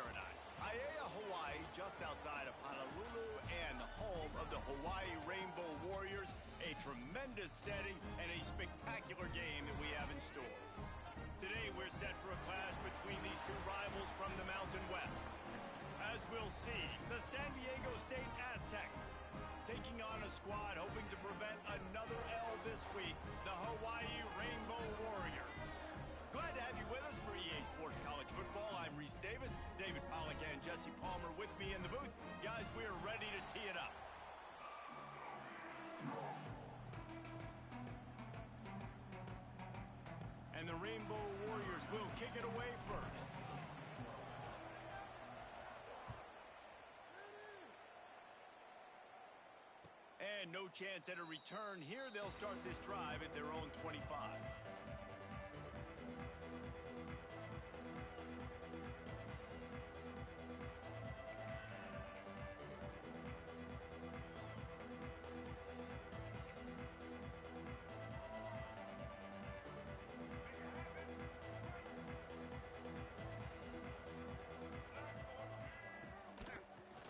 paradise. Aiea, Hawaii, just outside of Honolulu and the home of the Hawaii Rainbow Warriors. A tremendous setting and a spectacular game that we have in store. Today, we're set for a clash between these two rivals from the Mountain West. As we'll see, the San Diego State Aztecs taking on a squad hoping to prevent another L this week, the Hawaii Rainbow Warriors. Glad to have you with us for EA Sports College Football. I'm Reese Davis, David Pollack and Jesse Palmer with me in the booth. Guys, we are ready to tee it up. And the Rainbow Warriors will kick it away first. And no chance at a return here. They'll start this drive at their own 25.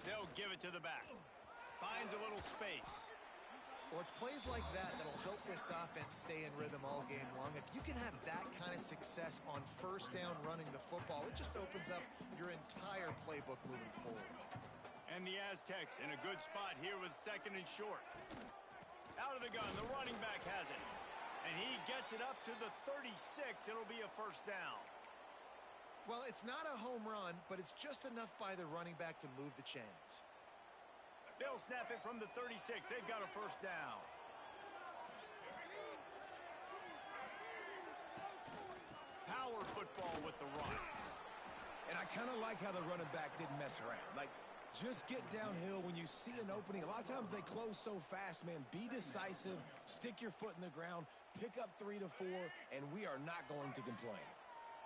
They'll give it to the back. Finds a little space. Well, it's plays like that that'll help this offense stay in rhythm all game long. If you can have that kind of success on first down running the football, it just opens up your entire playbook moving forward. And the Aztecs in a good spot here with second and short. Out of the gun, the running back has it. And he gets it up to the 36. It'll be a first down. Well, it's not a home run, but it's just enough by the running back to move the chains. They'll snap it from the 36. They've got a first down. Power football with the run. And I kind of like how the running back didn't mess around. Like, just get downhill when you see an opening. A lot of times they close so fast, man. Be decisive, stick your foot in the ground, pick up 3 to 4, and we are not going to complain.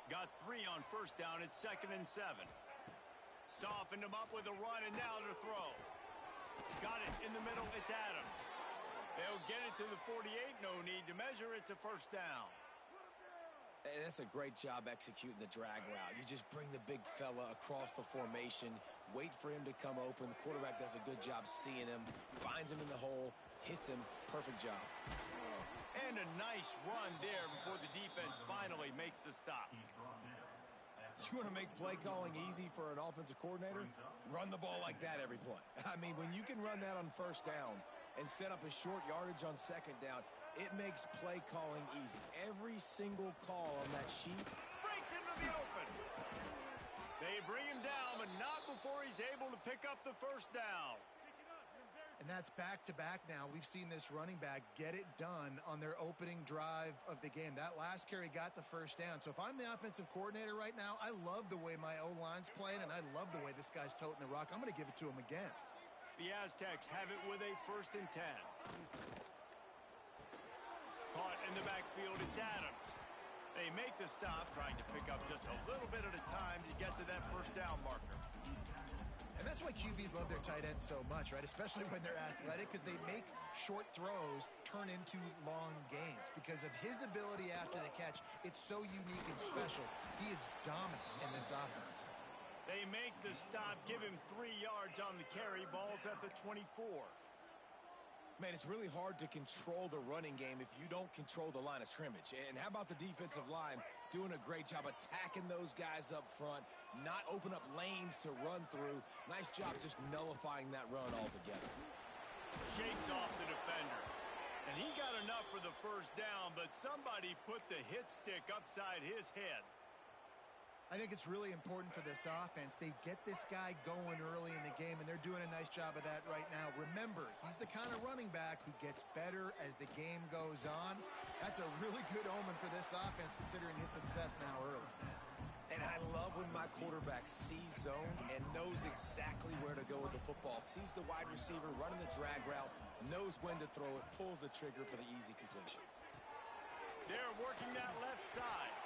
Got 3 on first down. It's 2nd and 7. Softened him up with a run, and now to throw. Got it in the middle. It's Adams. They'll get it to the 48. No need to measure. It's a first down. And that's a great job executing the drag route. You just bring the big fella across the formation, wait for him to come open. The quarterback does a good job seeing him, finds him in the hole, hits him. Perfect job. And a nice run there before the defense finally makes the stop. You want to make play calling easy for an offensive coordinator? Run the ball like that every play. I mean, when you can run that on first down and set up a short yardage on second down, it makes play calling easy. Every single call on that sheet breaks into the open. They bring him down, but not before he's able to pick up the first down. And that's back-to-back now. We've seen this running back get it done on their opening drive of the game. That last carry got the first down. So if I'm the offensive coordinator right now, I love the way my O-line's playing, and I love the way this guy's toting the rock. I'm going to give it to him again. The Aztecs have it with a 1st and 10. Caught in the backfield, it's Adams. They make the stop, trying to pick up just a little bit at a time to get to that first down marker. And that's why QBs love their tight ends so much, right? Especially when they're athletic, because they make short throws turn into long gains. Because of his ability after the catch, it's so unique and special. He is dominant in this offense. They make the stop, give him 3 yards on the carry. Ball's at the 24. Man, it's really hard to control the running game if you don't control the line of scrimmage. And how about the defensive line doing a great job attacking those guys up front, not open up lanes to run through. Nice job just nullifying that run altogether. Shakes off the defender. And he got enough for the first down, but somebody put the hit stick upside his head. I think it's really important for this offense. They get this guy going early in the game, and they're doing a nice job of that right now. Remember, he's the kind of running back who gets better as the game goes on. That's a really good omen for this offense, considering his success now early. And I love when my quarterback sees zone and knows exactly where to go with the football. Sees the wide receiver running the drag route, knows when to throw it, pulls the trigger for the easy completion. They're working that left side.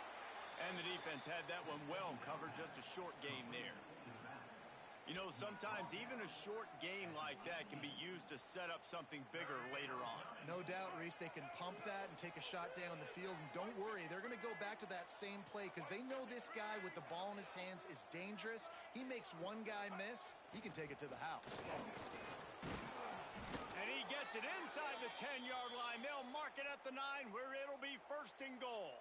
And the defense had that one well covered, just a short gain there. You know, sometimes even a short gain like that can be used to set up something bigger later on. No doubt, Reese, they can pump that and take a shot down the field. And don't worry, they're going to go back to that same play because they know this guy with the ball in his hands is dangerous. He makes one guy miss, he can take it to the house. And he gets it inside the 10-yard line. They'll mark it at the 9 where it'll be 1st and goal.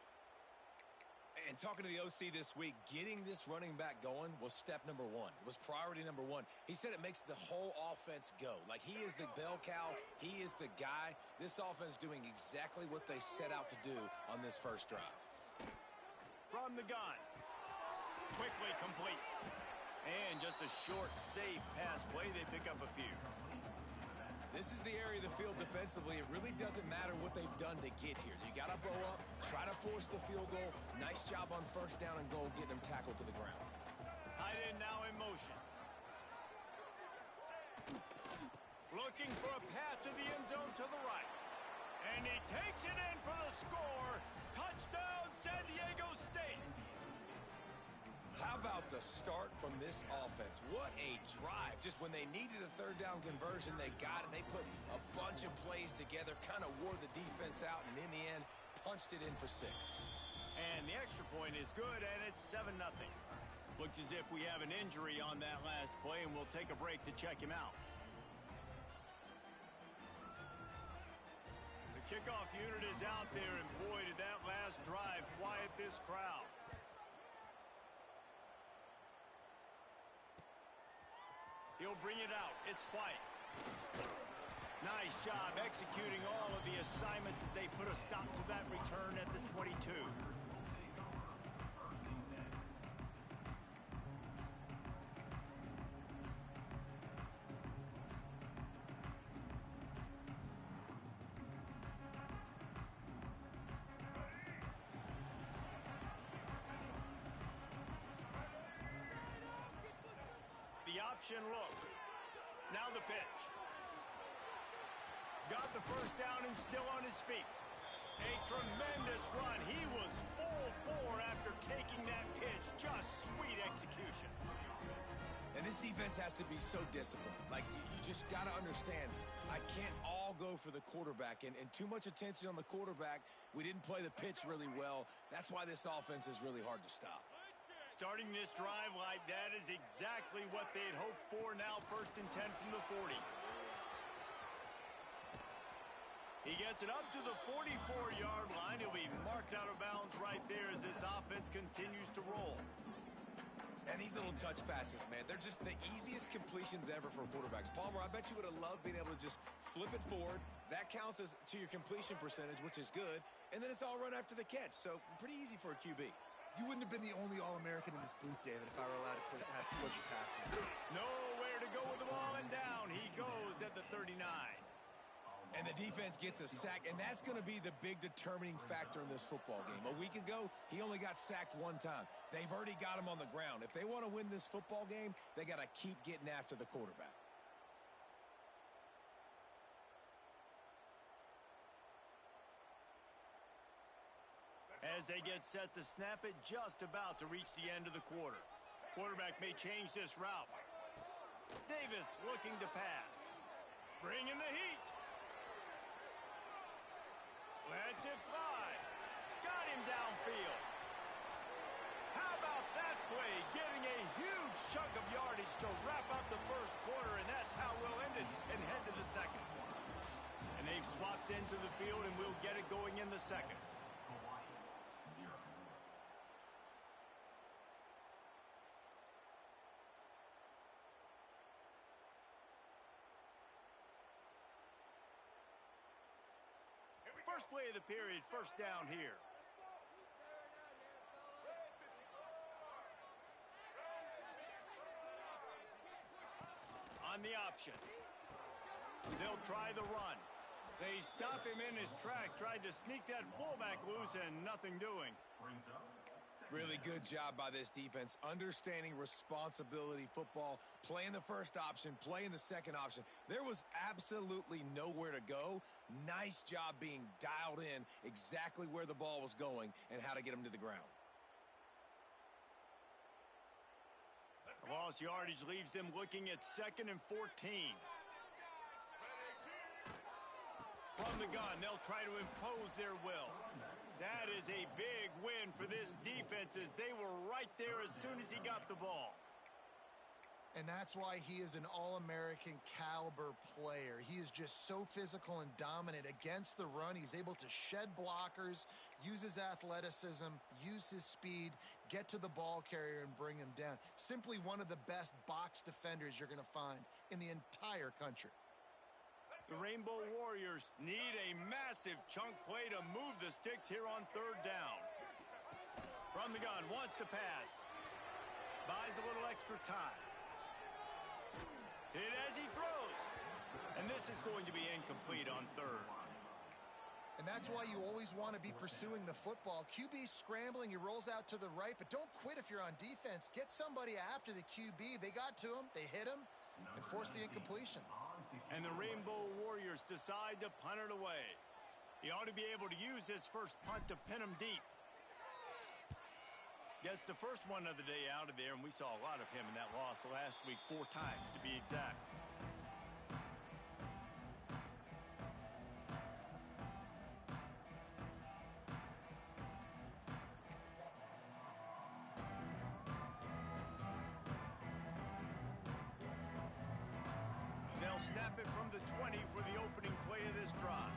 And talking to the OC this week, getting this running back going was step number 1. It was priority number 1. He said it makes the whole offense go. Like, he is the bell cow. He is the guy. This offense doing exactly what they set out to do on this first drive. From the gun. Quickly complete. And just a short, safe pass play. They pick up a few. This is the area of the field defensively. It really doesn't matter what they've done to get here. You got to blow up, try to force the field goal. Nice job on 1st down and goal, getting them tackled to the ground. Tight end now in motion. Looking for a path to the end zone to the right. And he takes it in for the score. Touchdown, San Diego State. How about the start from this offense? What a drive. Just when they needed a 3rd down conversion, they got it. They put a bunch of plays together, kind of wore the defense out, and in the end, punched it in for 6. And the extra point is good, and it's 7-0. Looks as if we have an injury on that last play, and we'll take a break to check him out. The kickoff unit is out there, and boy, did that last drive quiet this crowd. He'll bring it out. It's White. Nice job executing all of the assignments as they put a stop to that return at the 22. Option look. Now the pitch. Got the 1st down and still on his feet. A tremendous run. He was full bore after taking that pitch. Just sweet execution. And this defense has to be so disciplined. Like, you just got to understand, I can't all go for the quarterback. And too much attention on the quarterback. We didn't play the pitch really well. That's why this offense is really hard to stop. Starting this drive like that is exactly what they'd hoped for. Now 1st and 10 from the 40. He gets it up to the 44-yard line. He'll be marked out of bounds right there as this offense continues to roll. And these little touch passes, man, they're just the easiest completions ever for quarterbacks. Palmer, I bet you would have loved being able to just flip it forward. That counts as to your completion percentage, which is good. And then it's all run after the catch. So pretty easy for a QB. You wouldn't have been the only All-American in this booth, David, if I were allowed to have push passes. Nowhere to go with the ball, and down he goes at the 39. And the defense gets a sack, and that's going to be the big determining factor in this football game. A week ago, he only got sacked 1 time. They've already got him on the ground. If they want to win this football game, they got to keep getting after the quarterback. As they get set to snap it, just about to reach the end of the quarter. Quarterback may change this route. Davis looking to pass. Bringing the heat. Lets it fly. Got him downfield. How about that play? Getting a huge chunk of yardage to wrap up the 1st quarter, and that's how we'll end it and head to the 2nd. And they've swapped into the field, and we'll get it going in the 2nd. First play of the period, 1st down here. On the option. They'll try the run. They stop him in his tracks, tried to sneak that fullback loose, and nothing doing. Really good job by this defense, understanding responsibility football, playing the 1st option, playing the 2nd option. There was absolutely nowhere to go. Nice job being dialed in exactly where the ball was going and how to get him to the ground. Ball loss yardage leaves them looking at 2nd and 14. From the gun, they'll try to impose their will. That is a big win for this defense as they were right there as soon as he got the ball. And that's why he is an All-American caliber player. He is just so physical and dominant against the run. He's able to shed blockers, use his athleticism, use his speed, get to the ball carrier and bring him down. Simply one of the best box defenders you're going to find in the entire country. The Rainbow Warriors need a massive chunk play to move the sticks here on 3rd down. From the gun, wants to pass. Buys a little extra time. Hit as he throws. And this is going to be incomplete on 3rd. And that's why you always want to be pursuing the football. QB scrambling, he rolls out to the right, but don't quit if you're on defense. Get somebody after the QB. They got to him, they hit him, and forced the incompletion. And the Rainbow Warriors decide to punt it away. He ought to be able to use this first punt to pin him deep. Gets the first one of the day out of there, and we saw a lot of him in that loss last week, 4 times to be exact. They'll snap it from the 20 for the opening play of this drive.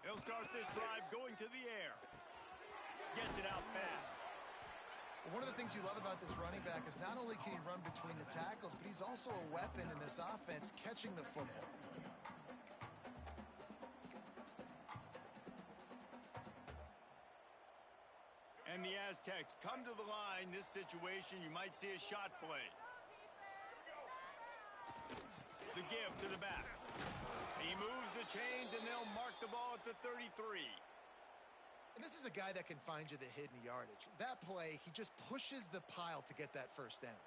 He'll start this drive going to the air. Gets it out fast. One of the things you love about this running back is not only can he run between the tackles, but he's also a weapon in this offense catching the football. And the Aztecs come to the line. This situation, you might see a shot play. The give to the back. He moves the chains, and they'll mark the ball at the 33. And this is a guy that can find you the hidden yardage. That play, he just pushes the pile to get that first down.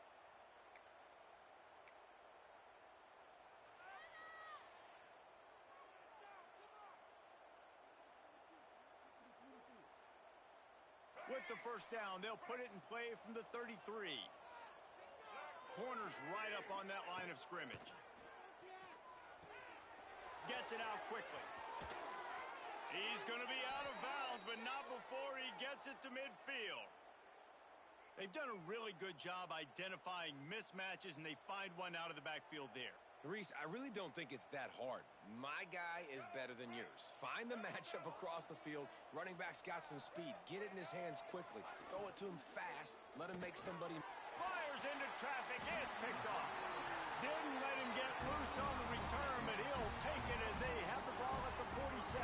With the first down, they'll put it in play from the 33. Corners right up on that line of scrimmage. Gets it out quickly. He's going to be out of bounds, but not before he gets it to midfield. They've done a really good job identifying mismatches, and they find one out of the backfield there. Reese, I really don't think it's that hard. My guy is better than yours. Find the matchup across the field. Running back's got some speed. Get it in his hands quickly. Throw it to him fast. Let him make somebody... Fires into traffic. It's picked off. Didn't let him get loose on the return, but he'll take it as they have the ball at the 47.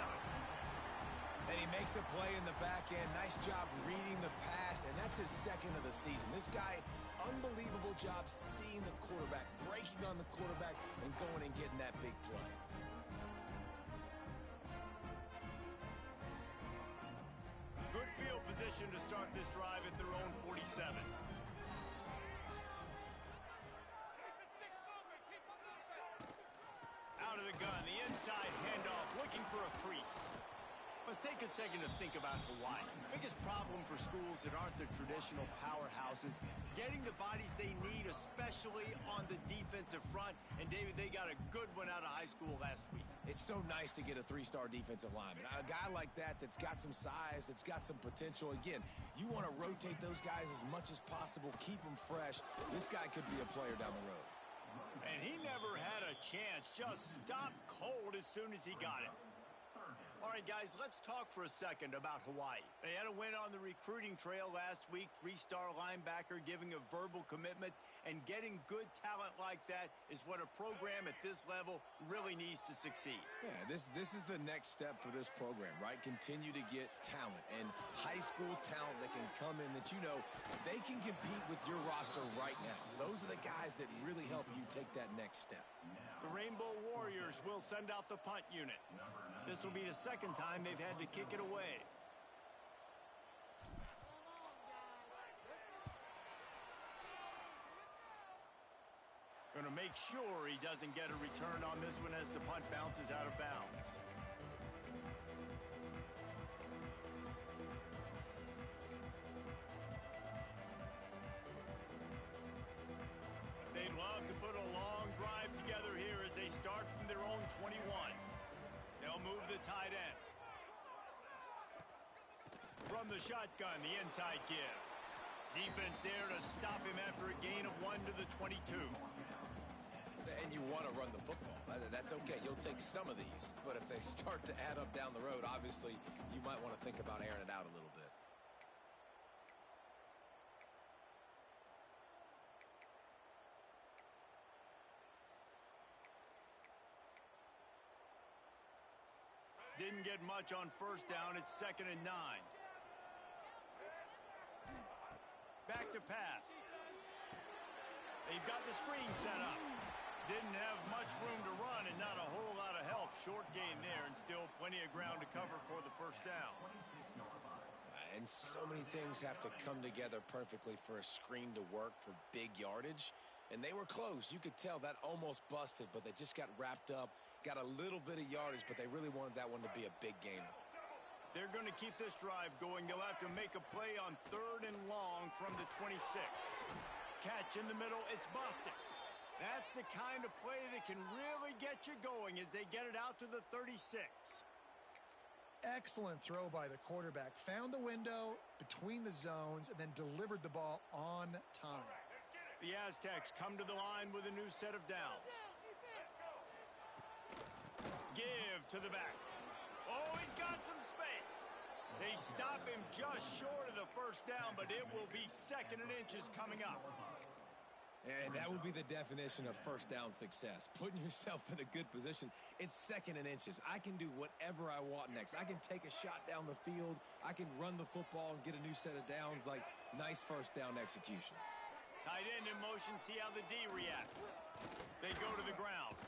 And he makes a play in the back end. Nice job reading the pass, and that's his 2nd of the season. This guy, unbelievable job seeing the quarterback, breaking on the quarterback, and going and getting that big play. Good field position to start this drive at their own 47. Out of the gun, the inside handoff, looking for a crease. Let's take a second to think about Hawaii. Biggest problem for schools that aren't the traditional powerhouses, getting the bodies they need, especially on the defensive front. And, David, they got a good one out of high school last week. It's so nice to get a 3-star defensive lineman. A guy like that's got some size, that's got some potential. Again, you want to rotate those guys as much as possible, keep them fresh. This guy could be a player down the road. And he never had a chance, just stopped cold as soon as he got it. All right, guys, let's talk for a second about Hawaii. They had a win on the recruiting trail last week, 3-star linebacker giving a verbal commitment, and getting good talent like that is what a program at this level really needs to succeed. Yeah, this is the next step for this program, right? Continue to get talent and high school talent that can come in that you know they can compete with your roster right now. Those are the guys that really help you take that next step. The Rainbow Warriors will send out the punt unit. This will be the 2nd time they've had to kick it away. Going to make sure he doesn't get a return on this one as the punt bounces out of bounds. move the tight end. From the shotgun, the inside give. Defense there to stop him after a gain of 1 to the 22. And you want to run the football. That's okay. You'll take some of these. But if they start to add up down the road, obviously, you might want to think about airing it out a little bit. Didn't get much on first down. It's 2nd and 9. Back to pass. They've got the screen set up. Didn't have much room to run and not a whole lot of help. Short gain there and still plenty of ground to cover for the first down. And so many things have to come together perfectly for a screen to work for big yardage. And they were close. You could tell that almost busted, but they just got wrapped up, got a little bit of yardage, but they really wanted that one to be a big gainer. They're going to keep this drive going. They'll have to make a play on 3rd and long from the 26. Catch in the middle. It's busted. That's the kind of play that can really get you going as they get it out to the 36. Excellent throw by the quarterback. Found the window between the zones and then delivered the ball on time. The Aztecs come to the line with a new set of downs. Give to the back. Oh, he's got some space. They stop him just short of the first down, but it will be 2nd and inches coming up. And that would be the definition of first down success. Putting yourself in a good position. It's 2nd and inches. I can do whatever I want next. I can take a shot down the field. I can run the football and get a new set of downs. Like, nice first down execution. Tight end in motion, see how the D reacts. They go to the ground.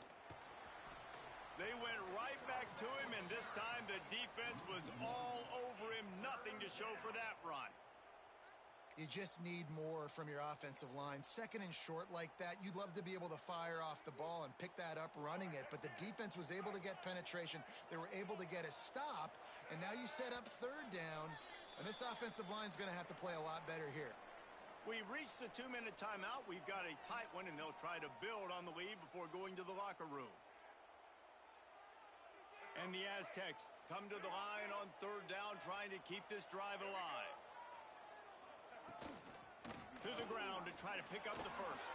They went right back to him, and this time the defense was all over him. Nothing to show for that run. You just need more from your offensive line. 2nd and short like that, you'd love to be able to fire off the ball and pick that up running it, but the defense was able to get penetration. They were able to get a stop, and now you set up 3rd down, and this offensive line is going to have to play a lot better here. We've reached the 2-minute timeout. We've got a tight one, and they'll try to build on the lead before going to the locker room. And the Aztecs come to the line on 3rd down, trying to keep this drive alive. To the ground to try to pick up the first.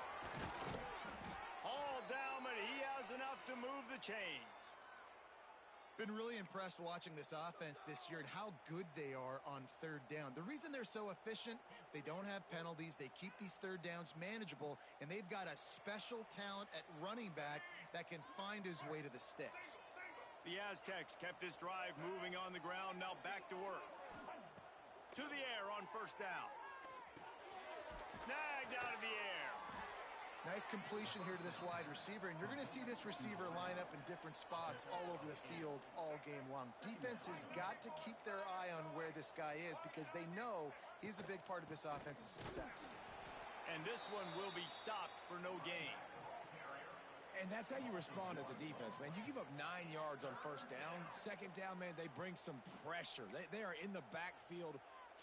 All down, but he has enough to move the chains. Been really impressed watching this offense this year and how good they are on 3rd down. The reason they're so efficient, they don't have penalties. They keep these 3rd downs manageable, and they've got a special talent at running back that can find his way to the sticks. The Aztecs kept this drive moving on the ground. Now back to work. To the air on first down. Snagged out of the air. Nice completion here to this wide receiver, and you're going to see this receiver line up in different spots all over the field all game long. Defense has got to keep their eye on where this guy is because they know he's a big part of this offense's success. And this one will be stopped for no gain. And that's how you respond as a defense, man. You give up 9 yards on first down. 2nd down, man, they bring some pressure. They are in the backfield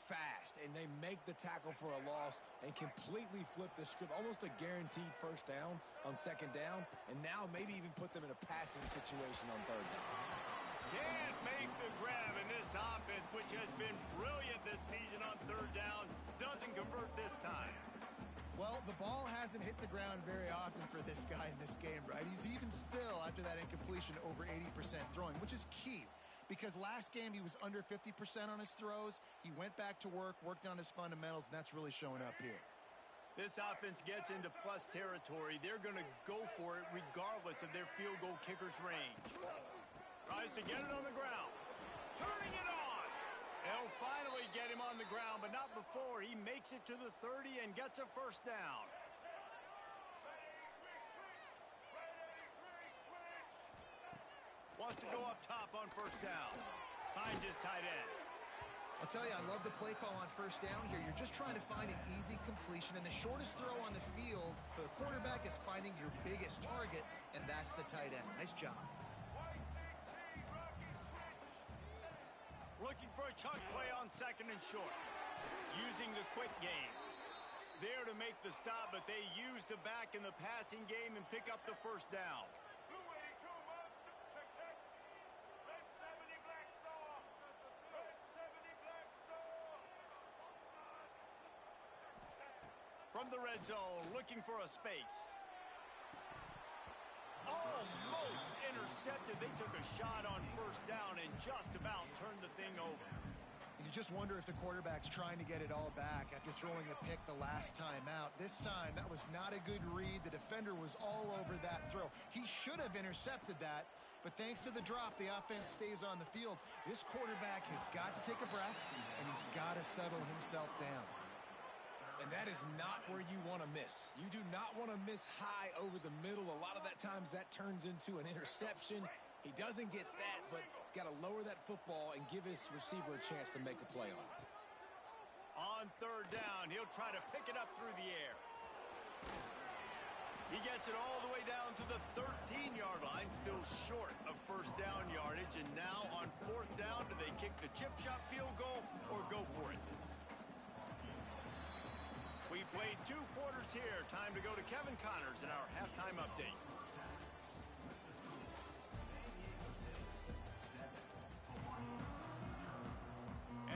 fast, and they make the tackle for a loss and completely flip the script. Almost a guaranteed first down on 2nd down, and now maybe even put them in a passing situation on 3rd down. Can't make the grab, and this offense, which has been brilliant this season on 3rd down, doesn't convert this time. Well, the ball hasn't hit the ground very often for this guy in this game, right? He's even still, after that incompletion, over 80% throwing, which is key. Because last game he was under 50% on his throws. He went back to work, worked on his fundamentals, and that's really showing up here. This offense gets into plus territory. They're going to go for it regardless of their field goal kicker's range. Tries to get it on the ground. Turning it on. They'll finally get him on the ground, but not before he makes it to the 30 and gets a first down. Wants to go up top on first down. Finds his tight end. I'll tell you, I love the play call on first down here. You're just trying to find an easy completion, and the shortest throw on the field for the quarterback is finding your biggest target, and that's the tight end. Nice job. Looking for a chunk play on 2nd and short. Using the quick game. There to make the stop, but they use the back in the passing game and pick up the first down. From the red zone, looking for a space. Almost intercepted. They took a shot on first down and just about turned the thing over. You just wonder if the quarterback's trying to get it all back after throwing a pick the last time out. This time, that was not a good read. The defender was all over that throw. He should have intercepted that, but thanks to the drop, the offense stays on the field. This quarterback has got to take a breath, and he's got to settle himself down. And that is not where you want to miss. You do not want to miss high over the middle. A lot of that times that turns into an interception. He doesn't get that, but he's got to lower that football and give his receiver a chance to make a play on it. On third down, he'll try to pick it up through the air. He gets it all the way down to the 13-yard line, still short of first down yardage. And now on fourth down, do they kick the chip shot field goal or go for it? We played 2 quarters here. Time to go to Kevin Connors in our halftime update.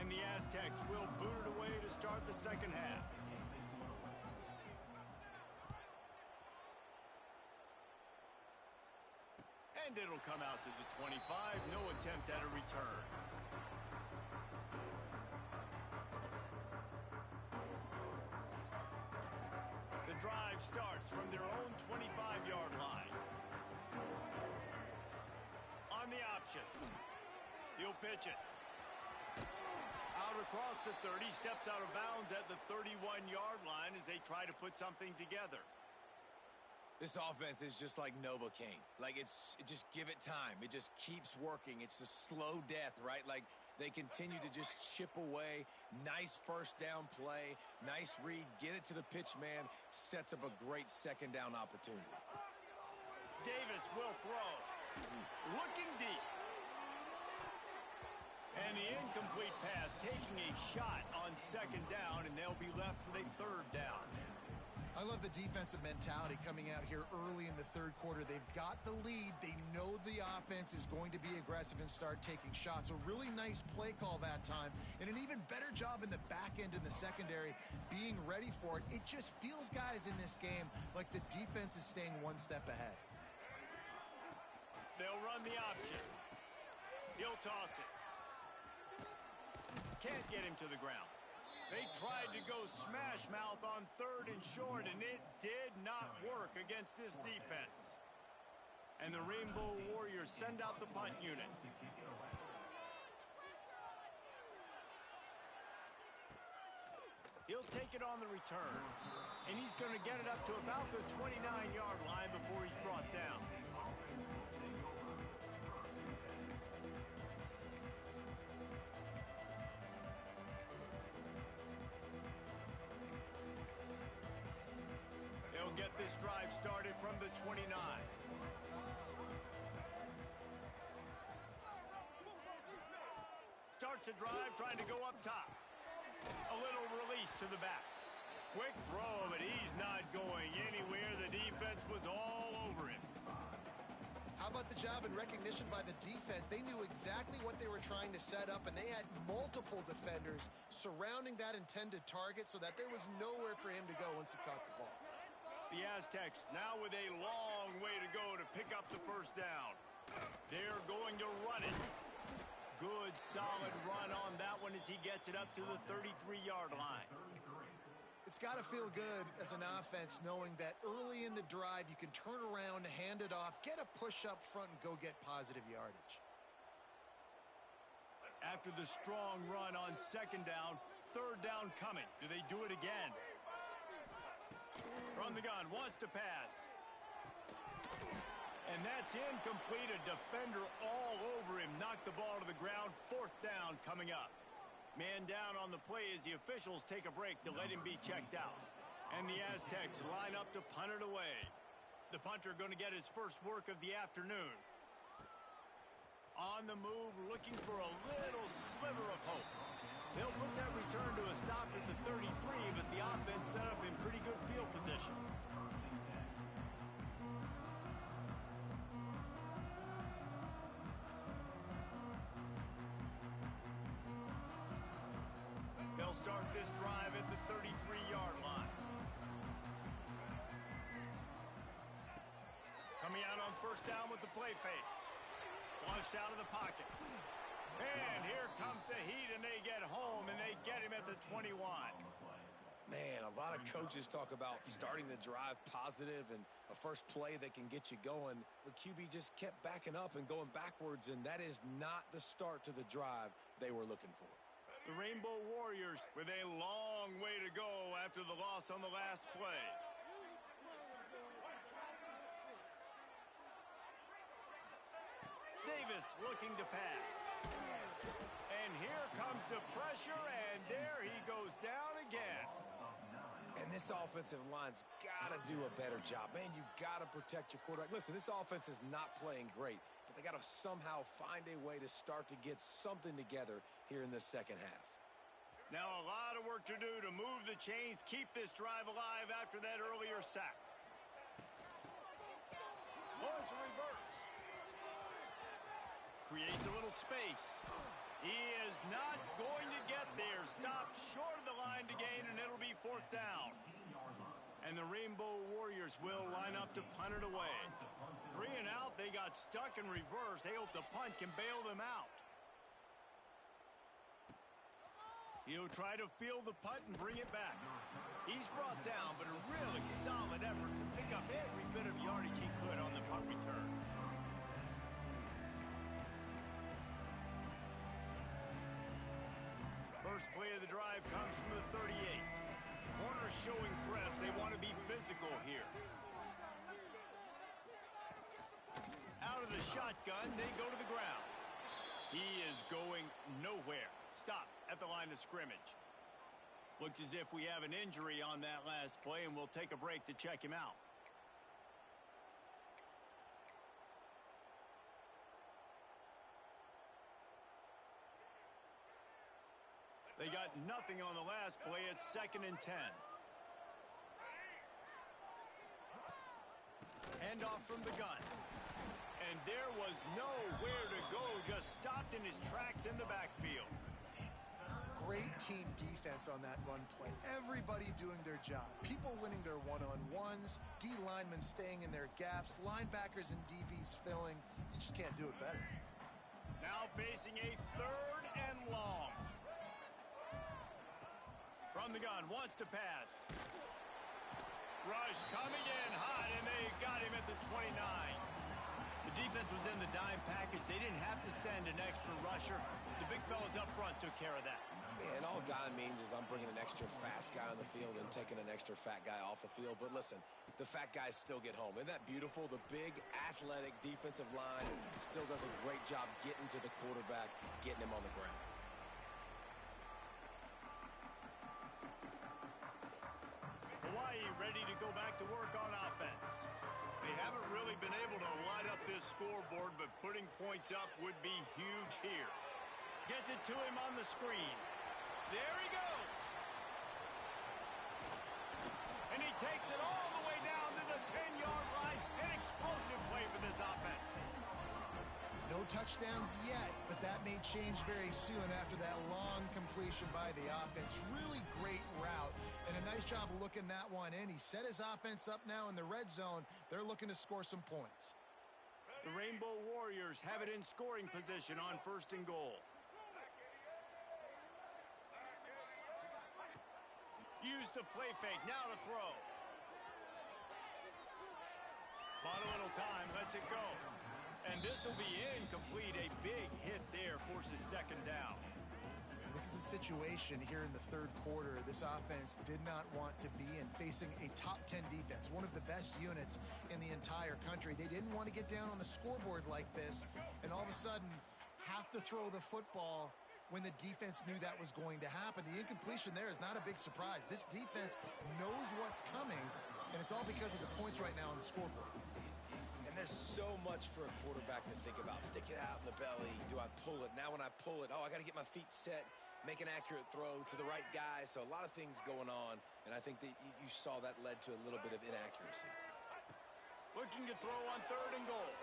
And the Aztecs will boot it away to start the second half. And it'll come out to the 25. No attempt at a return. The drive starts from their own 25-yard line. On the option. He'll pitch it. Out across the 30, steps out of bounds at the 31-yard line as they try to put something together. This offense is just like Novocaine. Like, just give it time. It just keeps working. It's a slow death, right? Like, they continue to just chip away. Nice first down play. Nice read. Get it to the pitch man. Sets up a great second down opportunity. Davis will throw. Looking deep. And the incomplete pass taking a shot on second down, and they'll be left with a third down. I love the defensive mentality coming out here early in the third quarter. They've got the lead. They know the offense is going to be aggressive and start taking shots. A really nice play call that time, and an even better job in the back end in the secondary being ready for it. It just feels, guys, in this game like the defense is staying one step ahead. They'll run the option. He'll toss it. Can't get him to the ground. They tried to go smash mouth on third and short, and it did not work against this defense. And the Rainbow Warriors send out the punt unit. He'll take it on the return, and he's going to get it up to about the 29-yard line before he's brought down. Get this drive started from the 29. Starts a drive trying to go up top. A little release to the back. Quick throw, but he's not going anywhere. The defense was all over him. How about the job and recognition by the defense? They knew exactly what they were trying to set up, and they had multiple defenders surrounding that intended target so that there was nowhere for him to go once he caught the ball. The Aztecs now with a long way to go to pick up the first down. They're going to run it. Good, solid run on that one as he gets it up to the 33-yard line. It's got to feel good as an offense knowing that early in the drive you can turn around, hand it off, get a push up front, and go get positive yardage. After the strong run on second down, third down coming. Do they do it again? From the gun, wants to pass. And that's incomplete. A defender all over him. Knocked the ball to the ground. Fourth down coming up. Man down on the play as the officials take a break to let him be checked out. And the Aztecs line up to punt it away. The punter going to get his first work of the afternoon. On the move, looking for a little sliver of hope. They'll put that return to a stop at the 33, but the offense set up in pretty good field position. They'll start this drive at the 33-yard line. first down with the play fake. Flushed out of the pocket. And here comes the Heat, and they get home, and they get him at the 21. Man, a lot of coaches talk about starting the drive positive and a first play that can get you going. The QB just kept backing up and going backwards, and that is not the start to the drive they were looking for. The Rainbow Warriors with a long way to go after the loss on the last play. Davis looking to pass. And here comes the pressure, and there he goes down again. And this offensive line's got to do a better job. Man, you got to protect your quarterback. Listen, this offense is not playing great, but they got to somehow find a way to start to get something together here in the second half. Now a lot of work to do to move the chains, keep this drive alive after that earlier sack. Oh, it's a reverse. Creates a little space. He is not going to get there. Stopped short of the line to gain, and it'll be fourth down. And the Rainbow Warriors will line up to punt it away. 3 and out, they got stuck in reverse. They hope the punt can bail them out. He'll try to field the punt and bring it back. He's brought down, but a really solid effort to pick up every bit of yardage he could on the punt return. First play of the drive comes from the 38. Corners showing press. They want to be physical here. Out of the shotgun, they go to the ground. He is going nowhere. Stopped at the line of scrimmage. Looks as if we have an injury on that last play, and we'll take a break to check him out. They got nothing on the last play. It's 2nd and 10. Handoff from the gun. And there was nowhere to go. Just stopped in his tracks in the backfield. Great team defense on that run play. Everybody doing their job. People winning their one-on-ones. D linemen staying in their gaps. Linebackers and DBs filling. You just can't do it better. Now facing a 3rd and long. From the gun, wants to pass. Rush coming in hot, and they got him at the 29. The defense was in the dime package. They didn't have to send an extra rusher. The big fellas up front took care of that. And all dime means is I'm bringing an extra fast guy on the field and taking an extra fat guy off the field. But listen, the fat guys still get home. Isn't that beautiful? The big, athletic defensive line still does a great job getting to the quarterback, getting him on the ground. Hawaii ready to go back to work on offense. They haven't really been able to light up this scoreboard, but putting points up would be huge here. Gets it to him on the screen. There he goes. And he takes it all the way down to the 10-yard line. An explosive play for this offense. No touchdowns yet, but that may change very soon after that long completion by the offense. Really great route, and a nice job of looking that one in. He set his offense up now in the red zone. They're looking to score some points. The Rainbow Warriors have it in scoring position on 1st and goal. Use the play fake, now to throw. Bought a little time, lets it go. And this will be incomplete. A big hit there forces 2nd down. This is a situation here in the 3rd quarter this offense did not want to be in, facing a top 10 defense, one of the best units in the entire country. They didn't want to get down on the scoreboard like this and all of a sudden have to throw the football when the defense knew that was going to happen. The incompletion there is not a big surprise. This defense knows what's coming, and it's all because of the points right now on the scoreboard. And there's so much for a quarterback to think about. Stick it out in the belly. Do I pull it? Now when I pull it, I got to get my feet set, make an accurate throw to the right guy. So a lot of things going on, and I think that you saw that led to a little bit of inaccuracy. Looking to throw on 3rd and goal.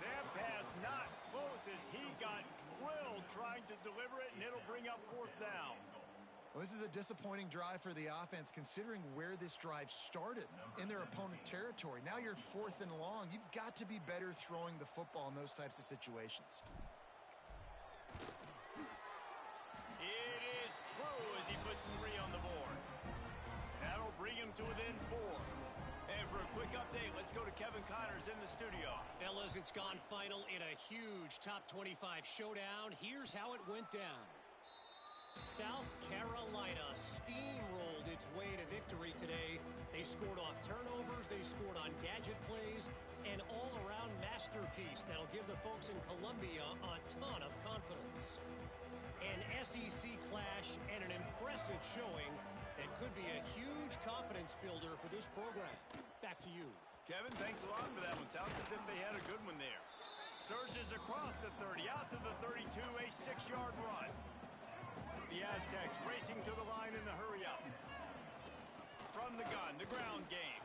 That pass not close as he got drilled trying to deliver it, and it'll bring up 4th down. Well, this is a disappointing drive for the offense considering where this drive started in their opponent territory. Now you're 4th and long. You've got to be better throwing the football in those types of situations. It is true as he puts 3 on the board. That'll bring him to within 4. And for a quick update, let's go to Kevin Connors in the studio. Fellas, it's gone final in a huge top 25 showdown. Here's how it went down. South Carolina steamrolled its way to victory today. They scored off turnovers, they scored on gadget plays, an all-around masterpiece that'll give the folks in Columbia a ton of confidence. An SEC clash and an impressive showing that could be a huge confidence builder for this program. Back to you. Kevin, thanks a lot for that one. Sounds as if they had a good one there. Surges across the 30, out to the 32, a 6-yard run. The Aztecs racing to the line in the hurry-up. From the gun, the ground game.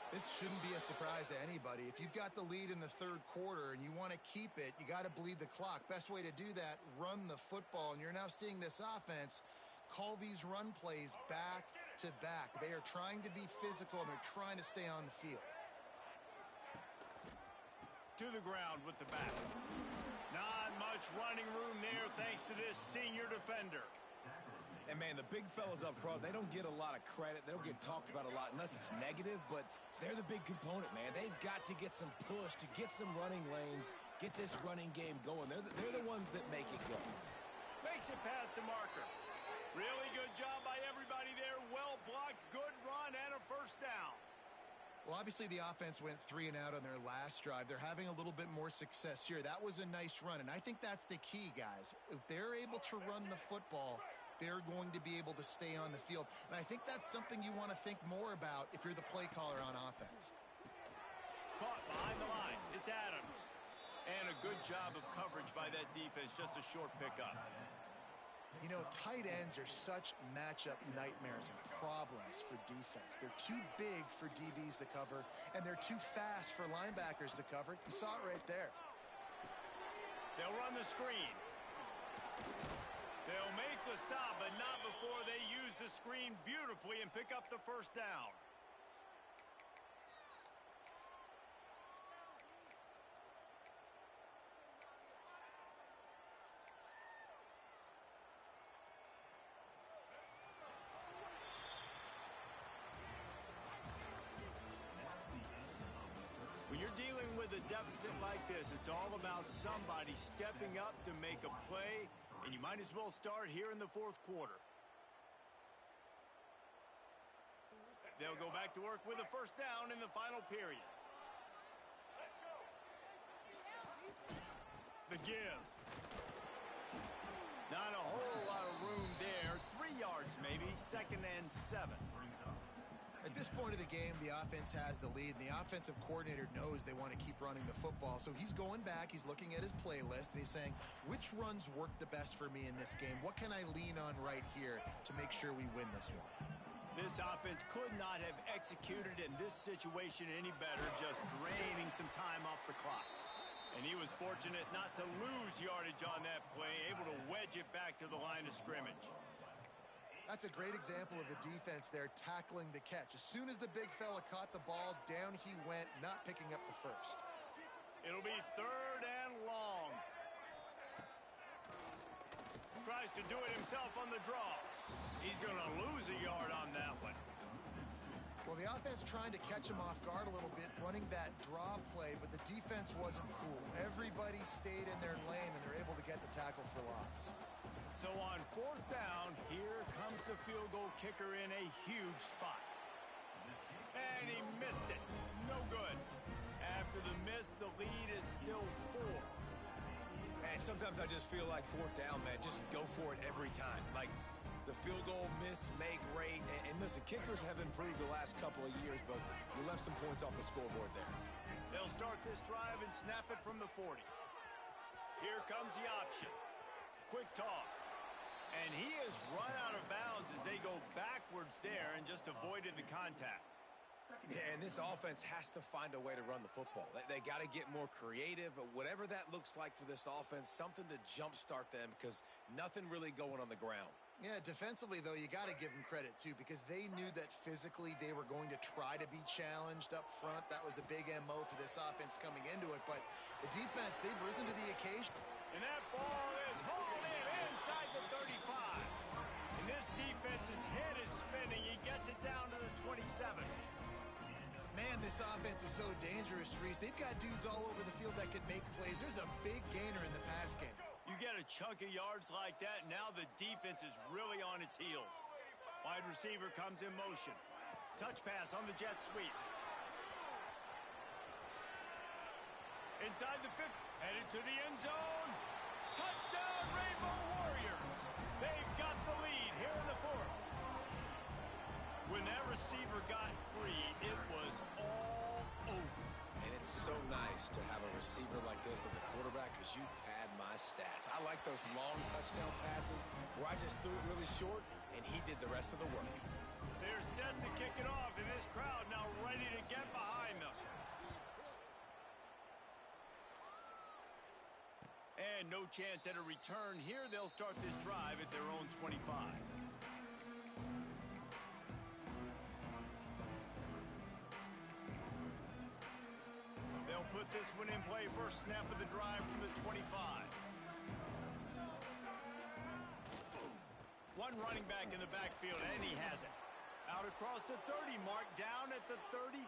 This shouldn't be a surprise to anybody. If you've got the lead in the 3rd quarter and you want to keep it, you got to bleed the clock. Best way to do that, run the football. And you're now seeing this offense call these run plays back to back. They are trying to be physical and they're trying to stay on the field. To the ground with the back. Not much running room there thanks to this senior defender. And, man, the big fellas up front, they don't get a lot of credit. They don't get talked about a lot unless it's negative, but they're the big component, man. They've got to get some push to get some running lanes, get this running game going. They're the ones that make it go. Makes it past the marker. Really good job by everybody there. Well blocked, good run, and a 1st down. Well, obviously the offense went 3 and out on their last drive. They're having a little bit more success here. That was a nice run, and I think that's the key, guys. If they're able to run the football, they're going to be able to stay on the field. And I think that's something you want to think more about if you're the play caller on offense. Caught behind the line. It's Adams. And a good job of coverage by that defense. Just a short pickup. You know, tight ends are such matchup nightmares and problems for defense. They're too big for DBs to cover, and they're too fast for linebackers to cover. You saw it right there. They'll run the screen. They'll make the stop, but not before they use the screen beautifully and pick up the 1st down. When you're dealing with a deficit like this, it's all about somebody stepping up to make a play, and you might as well start here in the 4th quarter. They'll go back to work with a 1st down in the final period. The give. Not a whole lot of room there. 3 yards maybe, 2nd and 7. At this point of the game, the offense has the lead, and the offensive coordinator knows they want to keep running the football. So he's going back, he's looking at his playlist, and he's saying, which runs work the best for me in this game? What can I lean on right here to make sure we win this one? This offense could not have executed in this situation any better, just draining some time off the clock. And he was fortunate not to lose yardage on that play, able to wedge it back to the line of scrimmage. That's a great example of the defense there tackling the catch. As soon as the big fella caught the ball, down he went, not picking up the 1st. It'll be 3rd and long. Tries to do it himself on the draw. He's going to lose a yard on that one. Well, the offense trying to catch him off guard a little bit, running that draw play, but the defense wasn't fooled. Everybody stayed in their lane, and they're able to get the tackle for loss. So on 4th down, here comes the field goal kicker in a huge spot. And he missed it. No good. After the miss, the lead is still 4. And sometimes I just feel like 4th down, man, just go for it every time. Like the field goal miss, make rate. And listen, kickers have improved the last couple of years, but we left some points off the scoreboard there. They'll start this drive and snap it from the 40. Here comes the option. Quick toss. And he has run out of bounds as they go backwards there and just avoided the contact. Yeah, and this offense has to find a way to run the football. They got to get more creative, whatever that looks like for this offense, something to jumpstart them because nothing really going on the ground. Yeah, defensively, though, you got to give them credit, too, because they knew that physically they were going to try to be challenged up front. That was a big MO for this offense coming into it. But the defense, they've risen to the occasion. And that ball is hauled in inside the 35. And this defense's head is spinning. He gets it down to the 27. Man, this offense is so dangerous, Reese. They've got dudes all over the field that can make plays. There's a big gainer in the pass game. You get a chunk of yards like that, now the defense is really on its heels. Wide receiver comes in motion. Touch pass on the jet sweep. Inside the 50, headed to the end zone. Touchdown, Rainbow Warriors. They've got the lead here in the fourth. When that receiver got free, it was all over. And it's so nice to have a receiver like this as a quarterback because you pad my stats. I like those long touchdown passes where I just threw it really short and he did the rest of the work. They're set to kick it off, and this crowd now ready to get behind them. And no chance at a return here. They'll start this drive at their own 25. They'll put this one in play. First snap of the drive from the 25. One running back in the backfield, and he has it. Out across the 30 mark, down at the 35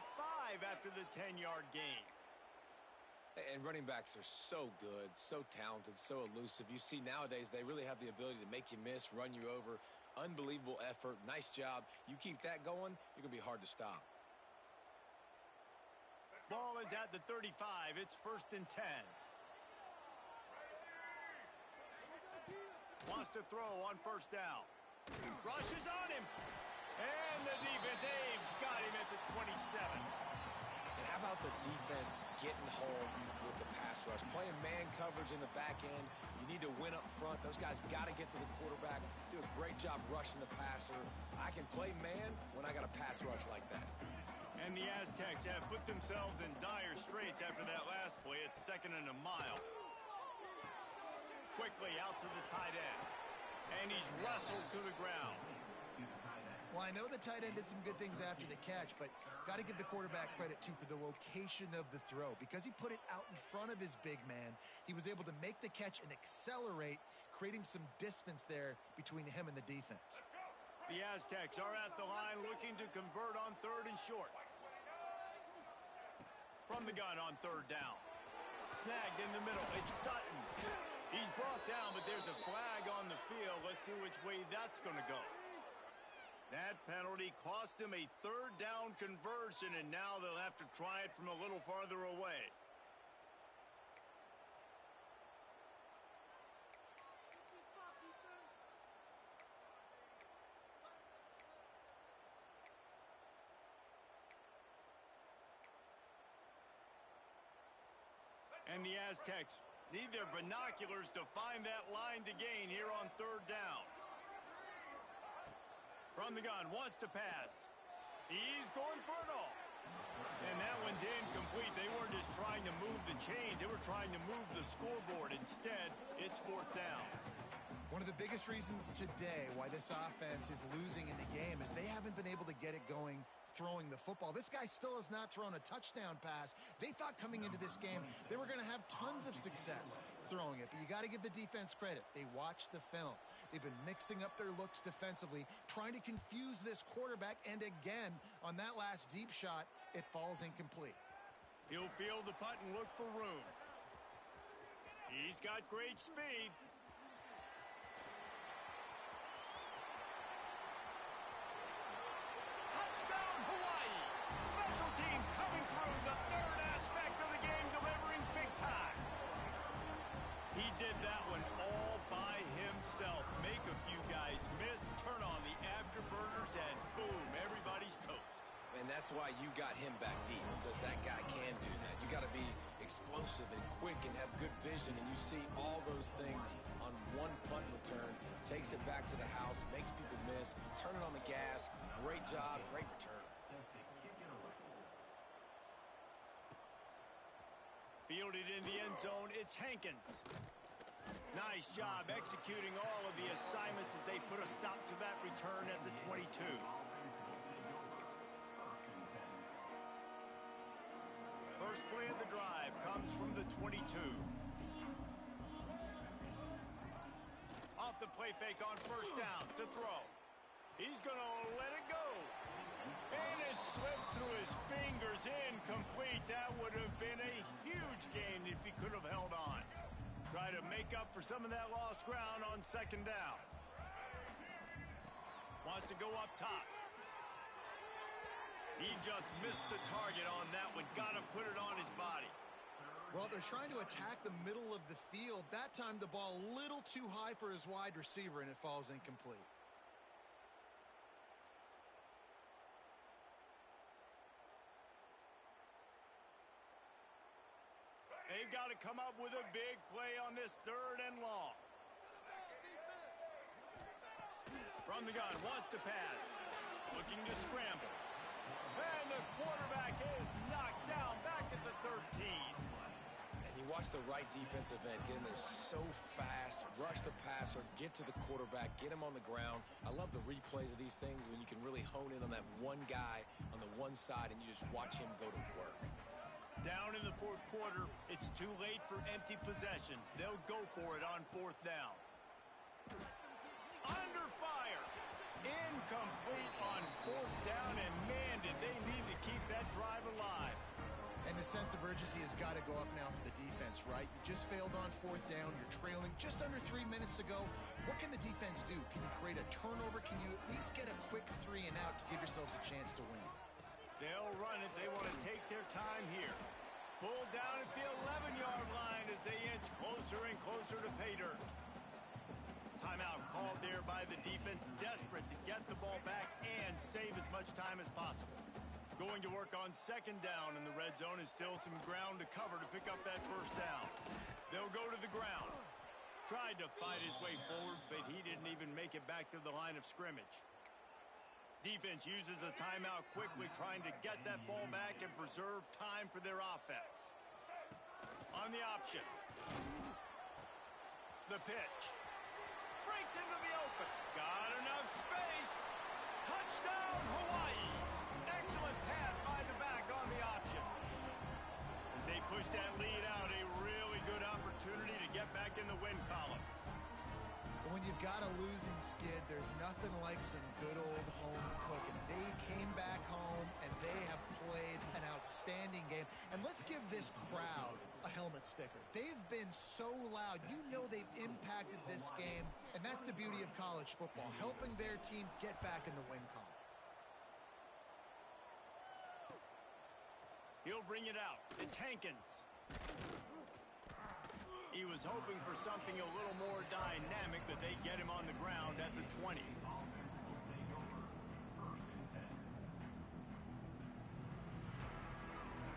after the 10-yard gain. And running backs are so good, so talented, so elusive. You see nowadays they really have the ability to make you miss, run you over. Unbelievable effort. Nice job. You keep that going, you're going to be hard to stop. Ball is at the 35. It's 1st and 10. Wants to throw on 1st down. Rushes on him. And the defense, they've got him at the 27. And how about the defense getting home with the pass rush? Playing man coverage in the back end. You need to win up front. Those guys got to get to the quarterback. Do a great job rushing the passer. I can play man when I got a pass rush like that. And the Aztecs have put themselves in dire straits after that last play. It's 2nd and a mile. Quickly out to the tight end. And he's wrestled to the ground. Well, I know the tight end did some good things after the catch, but got to give the quarterback credit, too, for the location of the throw. Because he put it out in front of his big man, he was able to make the catch and accelerate, creating some distance there between him and the defense. The Aztecs are at the line looking to convert on 3rd and short. From the gun on 3rd down. Snagged in the middle. It's Sutton. He's brought down, but there's a flag on the field. Let's see which way that's going to go. That penalty cost them a 3rd down conversion, and now they'll have to try it from a little farther away. And the Aztecs need their binoculars to find that line to gain here on 3rd down. From the gun, wants to pass. He's going for it all. And that one's incomplete. They weren't just trying to move the chains. They were trying to move the scoreboard. Instead, it's 4th down. One of the biggest reasons today why this offense is losing in the game is they haven't been able to get it going throwing the football. This guy still has not thrown a touchdown pass. They thought coming into this game they were going to have tons of success throwing it, but you got to give the defense credit. They watched the film. They've been mixing up their looks defensively, trying to confuse this quarterback, and again, on that last deep shot, it falls incomplete. He'll field the punt and look for room. He's got great speed. Touchdown, Hawaii! Special teams coming through, the 3rd aspect of the game, delivering big time. He did that one all by himself. Make a few guys miss, turn on the afterburners, and boom, everybody's toast. And that's why you got him back deep, because that guy can do that. You got to be explosive and quick and have good vision, and you see all those things on one punt return. Takes it back to the house, makes people miss, turn it on the gas. Great job, great return. Fielded in the end zone, it's Hankins. Nice job executing all of the assignments as they put a stop 22. First play of the drive comes from the 22. Off the play fake on first down to throw. He's going to let it go. And it slips through his fingers, incomplete. That would have been a huge gain if he could have held on. Try to make up for some of that lost ground on second down. Wants to go up top. He just missed the target on that one. Got to put it on his body. Well, they're trying to attack the middle of the field. That time the ball a little too high for his wide receiver, and it falls incomplete. They've got to come up with a big play on this 3rd and long. From the gun, wants to pass. Looking to scramble. And the quarterback is knocked down back at the 13. And you watch the right defensive end get in there so fast, rush the passer, get to the quarterback, get him on the ground. I love the replays of these things when you can really hone in on that one guy on the one side and you just watch him go to work. Down in the 4th quarter, it's too late for empty possessions. They'll go for it on 4th down. Under fire. Incomplete on 4th down, and man, did they need to keep that drive alive. And the sense of urgency has got to go up now for the defense, right? You just failed on 4th down. You're trailing just under 3 minutes to go. What can the defense do? Can you create a turnover? Can you at least get a quick 3 and out to give yourselves a chance to win? They'll run it. They want to take their time here. Pulled down at the 11-yard line as they inch closer and closer to pay dirt. Timeout called there by the defense, desperate to get the ball back and save as much time as possible. Going to work on 2nd down in the red zone, is still some ground to cover to pick up that 1st down. They'll go to the ground. Tried to fight his way forward, but he didn't even make it back to the line of scrimmage. Defense uses a timeout quickly, trying to get that ball back and preserve time for their offense. On the option. The pitch. Breaks into the open. Got enough space. Touchdown, Hawaii. Excellent pass by the back on the option. As they push that lead out, a really good opportunity to get back in the win column. When you've got a losing skid, there's nothing like some good old home cooking. They came back home, and they have played an outstanding game. And let's give this crowd a helmet sticker. They've been so loud. You know they've impacted this game, and that's the beauty of college football, helping their team get back in the win column. He'll bring it out. It's Hankins. He was hoping for something a little more dynamic, but they get him on the ground at the 20.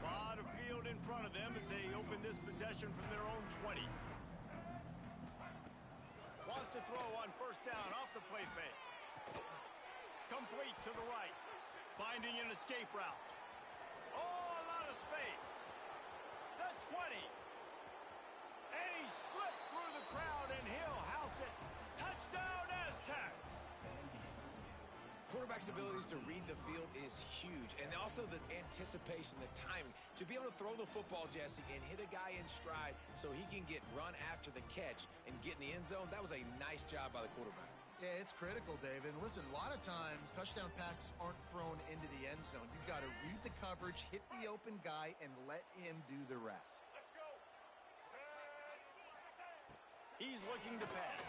Lot of field in front of them as they open this possession from their own 20. Wants to throw on 1st down off the play fake. Complete to the right. Finding an escape route. Oh, a lot of space. The 20. And he slipped through the crowd, and he'll house it. Touchdown, Aztecs! Quarterback's abilities to read the field is huge, and also the anticipation, the timing. To be able to throw the football, Jesse, and hit a guy in stride so he can get run after the catch and get in the end zone, that was a nice job by the quarterback. Yeah, it's critical, David. Listen, a lot of times touchdown passes aren't thrown into the end zone. You've got to read the coverage, hit the open guy, and let him do the rest. He's looking to pass.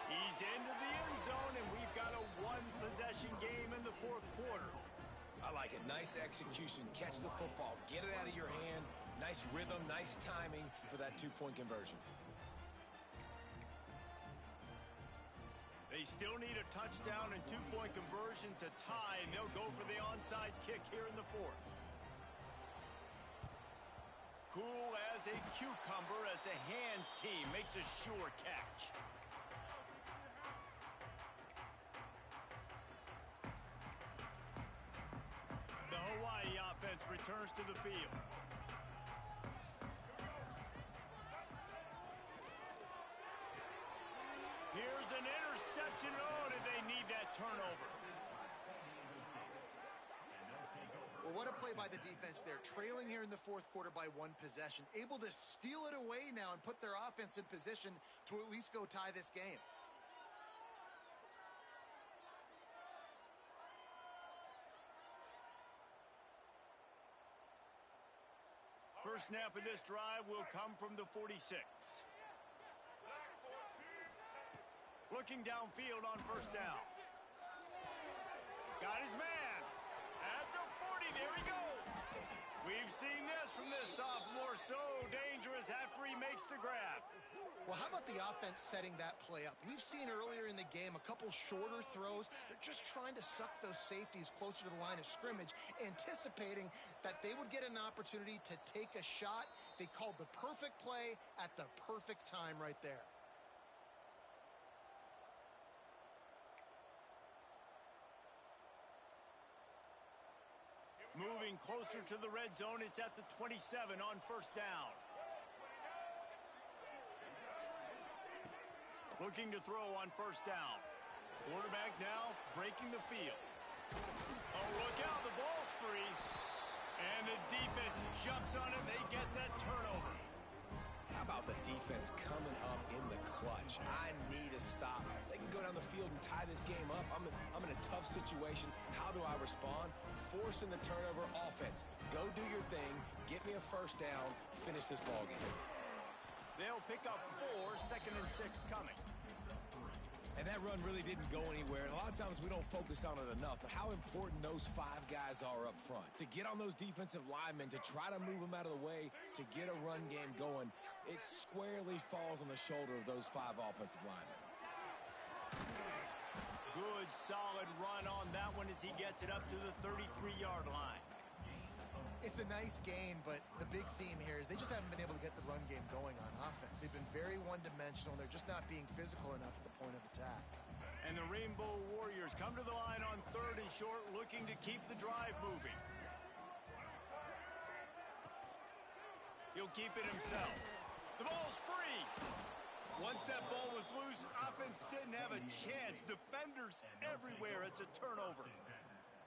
He's into the end zone, and we've got a one-possession game in the 4th quarter. I like it. Nice execution. Catch the football. Get it out of your hand. Nice rhythm, nice timing for that 2-point conversion. They still need a touchdown and 2-point conversion to tie, and they'll go for the onside kick here in the 4th. Cool as a cucumber as the hands team makes a sure catch. The Hawaii offense returns to the field. Here's an interception. Oh, did they need that turnover? what a play by the defense there. Trailing here in the fourth quarter by 1 possession. Able to steal it away now and put their offense in position to at least go tie this game. First snap of this drive will come from the 46. Looking downfield on first down. Got his man. At the 40, there he goes. We've seen this from this sophomore, so dangerous after he makes the grab. Well, how about the offense setting that play up? We've seen earlier in the game a couple shorter throws. They're just trying to suck those safeties closer to the line of scrimmage, anticipating that they would get an opportunity to take a shot. They called the perfect play at the perfect time right there. Moving closer to the red zone, it's at the 27 on first down. Looking to throw on first down. Quarterback now breaking the field. Oh, look out, the ball's free. And the defense jumps on it. They get that turnover. How about the defense coming up in the clutch? I need a stop. They can go down the field and tie this game up. I'm in a tough situation. How do I respond? Forcing the turnover. Offense, go do your thing. Get me a first down. Finish this ball game. They'll pick up 4, 2nd and 6 coming. And that run really didn't go anywhere. And a lot of times we don't focus on it enough. But how important those 5 guys are up front. To get on those defensive linemen, to try to move them out of the way, to get a run game going, it squarely falls on the shoulder of those 5 offensive linemen. Good, solid run on that one as he gets it up to the 33-yard line. It's a nice gain, but the big theme here is they just haven't been able to get the run game going on offense. They've been very one-dimensional. They're just not being physical enough at the point of attack. And the Rainbow Warriors come to the line on 3rd and short, looking to keep the drive moving. He'll keep it himself. The ball's free. Once that ball was loose, offense didn't have a chance. Defenders everywhere. It's a turnover.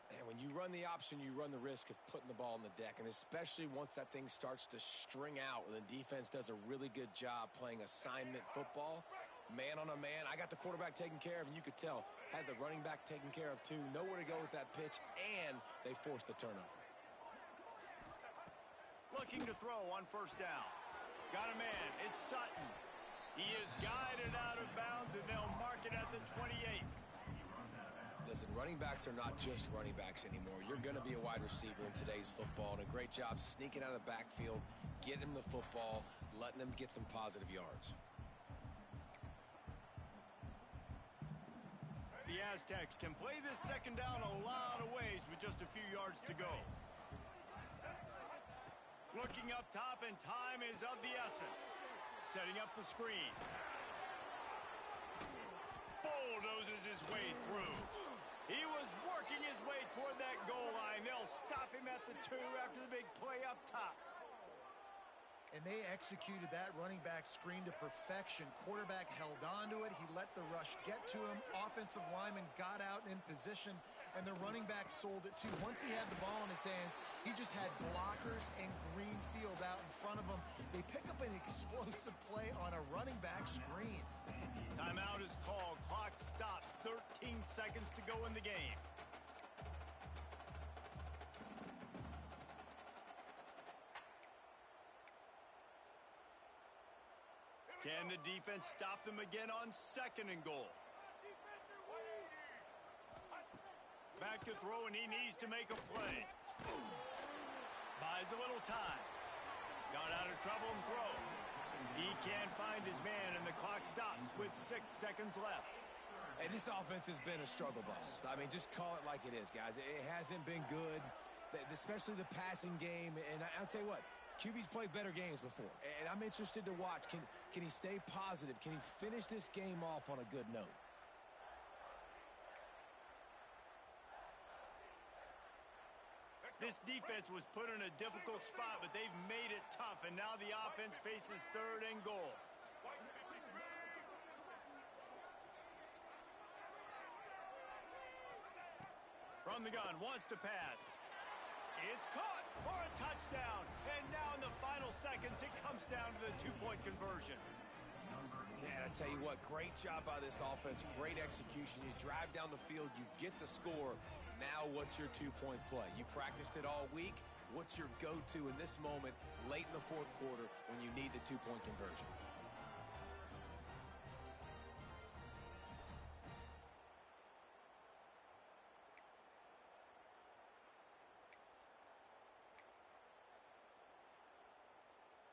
And when you run the option, you run the risk of putting the ball on the deck, and especially once that thing starts to string out and the defense does a really good job playing assignment football, man on a man. I got the quarterback taken care of, and you could tell, had the running back taken care of too. Nowhere to go with that pitch, and they forced the turnover. Looking to throw on first down. Got a man. It's Sutton. He is guided out of bounds, and they'll mark it at the 28. Listen, running backs are not just running backs anymore. You're going to be a wide receiver in today's football, and a great job sneaking out of the backfield, getting him the football, letting him get some positive yards. The Aztecs can play this second down a lot of ways with just a few yards to go. Looking up top, and time is of the essence. Setting up the screen. Bulldozes his way through. He was working his way toward that goal line. They'll stop him at the 2 after the big play up top. And they executed that running back screen to perfection. Quarterback held on to it. He let the rush get to him. Offensive lineman got out in position, and the running back sold it too. Once he had the ball in his hands, he just had blockers and green field out in front of him. They pick up an explosive play on a running back screen. Timeout is called. Clock stops. 13 seconds to go in the game. Can the defense stop them again on 2nd and goal? Back to throw, and he needs to make a play. Buys a little time. Got out of trouble and throws. He can't find his man, and the clock stops with 6 seconds left. Hey, this offense has been a struggle bus. I mean, just call it like it is, guys. It hasn't been good, especially the passing game. And I'll tell you what, QB's played better games before, and I'm interested to watch. Can he stay positive? Can he finish this game off on a good note? This defense was put in a difficult spot, but they've made it tough, and now the offense faces 3rd and goal. From the gun, wants to pass. It's caught for a touchdown. And now in the final seconds, it comes down to the two-point conversion. Man, I tell you what, great job by this offense. Great execution. You drive down the field, you get the score. Now what's your two-point play? You practiced it all week. What's your go-to in this moment late in the fourth quarter when you need the two-point conversion?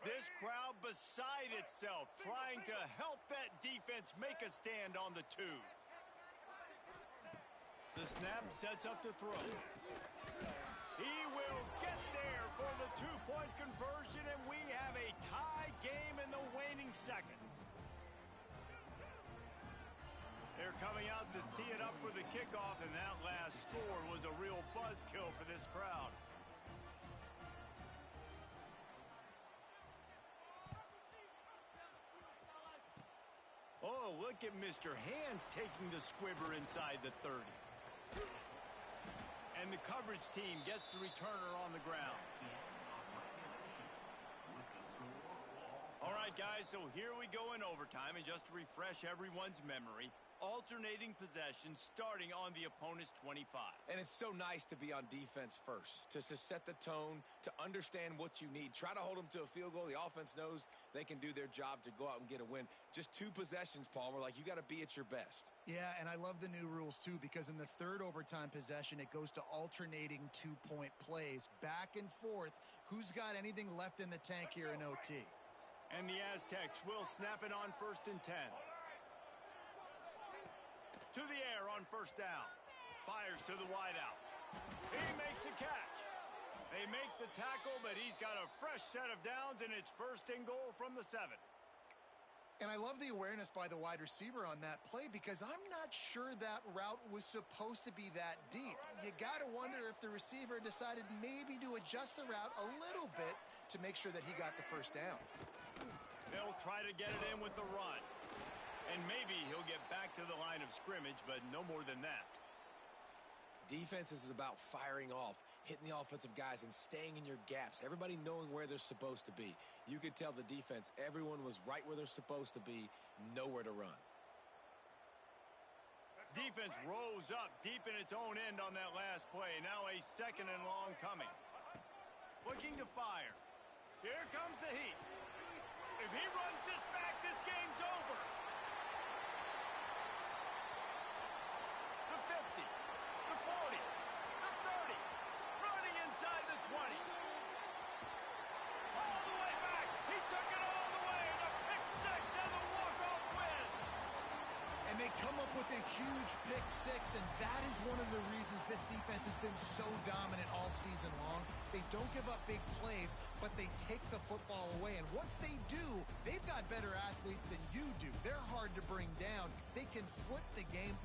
This crowd beside itself, trying to help that defense make a stand on the two. The snap sets up the throw. He will get there for the two-point conversion, and we have a tie game in the waning seconds. They're coming out to tee it up for the kickoff, and that last score was a real buzzkill for this crowd. Oh, look at Mr. Hands taking the squibber inside the 30. And the coverage team gets the returner on the ground. All right, guys, so here we go in overtime, and just to refresh everyone's memory, alternating possessions starting on the opponent's 25. And it's so nice to be on defense first, to set the tone, to understand what you need. Try to hold them to a field goal. The offense knows they can do their job to go out and get a win. Just 2 possessions, Palmer, like you got to be at your best. Yeah, and I love the new rules, too, because in the third overtime possession, it goes to alternating two-point plays, back and forth. Who's got anything left in the tank here in OT? And the Aztecs will snap it on 1st and 10. To the air on first down. Fires to the wideout. He makes the catch. They make the tackle, but he's got a fresh set of downs, and it's 1st and goal from the 7. And I love the awareness by the wide receiver on that play because I'm not sure that route was supposed to be that deep. You got to wonder if the receiver decided maybe to adjust the route a little bit to make sure that he got the first down. They'll try to get it in with the run. And maybe he'll get back to the line of scrimmage, but no more than that. Defense is about firing off, hitting the offensive guys, and staying in your gaps. Everybody knowing where they're supposed to be. You could tell the defense, everyone was right where they're supposed to be, nowhere to run. Defense rose up deep in its own end on that last play. Now a 2nd and long coming. Looking to fire. Here comes the heat. If he runs this back, this game's over. The 50, the 40, the 30, running inside the 20. All the way back. He took it all the way. The pick 6 and the walk-off win. And they come up with a huge pick 6, and that is one of the reasons this defense has been so dominant all season long. They don't give up big plays, but they take the football away. And once they do, they've got better athletes than you do. They're hard to bring down. They can flip the game